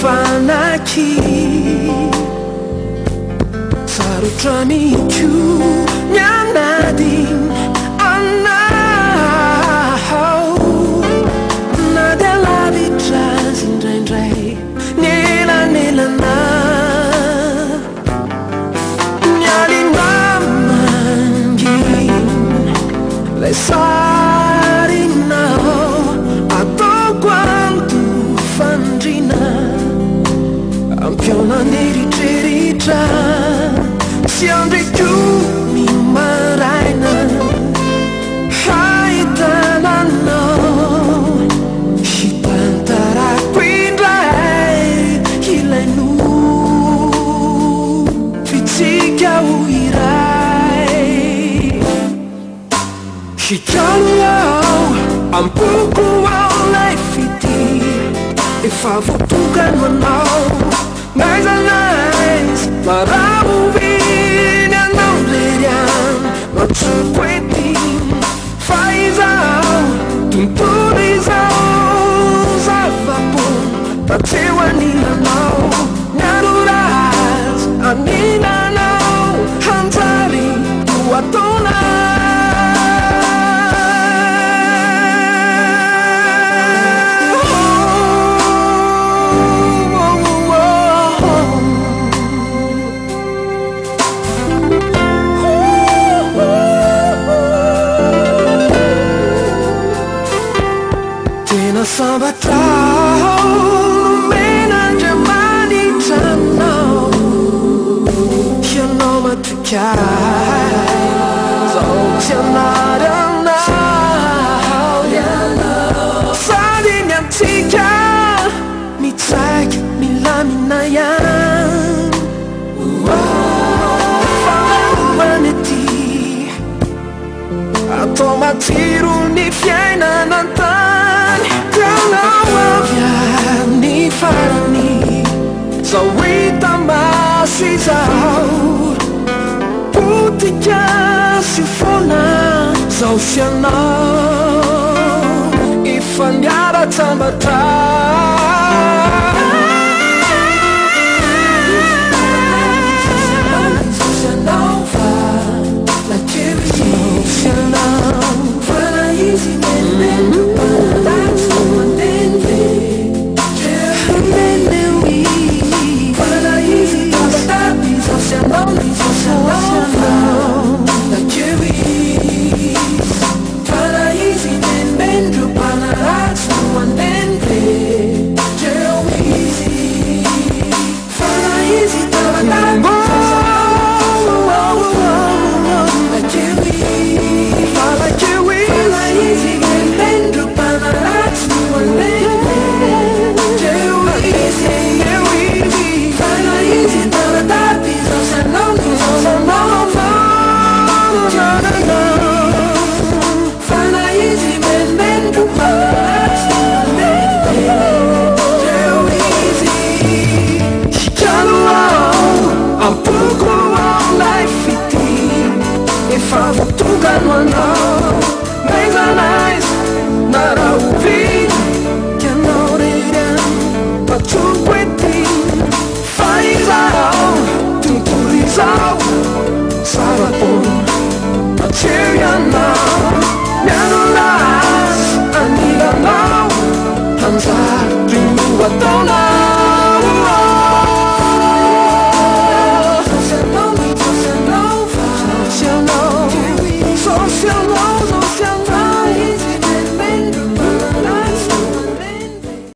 fanaky sarotra mihitsy mianady anao na dia lavitra azy indraindray nielanelana mialinamangy lay sarinao ataoko anto fandrina ampiona neritreritra sy andreko mimaraina haitananao hitantarako indray ilaino fitsika ho iray hikalo ao ampoko ao lay fity efa voatokany manao naiza naiza marahoviny anao lerian matsoko ety fa izao tontolo izao zavapo tatseo aninanao miarorazy aninanao hanjary no ataona Sambatrao menandriamanitranao ianao matikay zao tsy anary anao sady ny antsika mitsaiky milamina ihany faharovany ety atao matsiro ny fiainanantany tianao avyany farany zao hita masy zao potika sy fona zao sy anao efa miara-tsambatra If I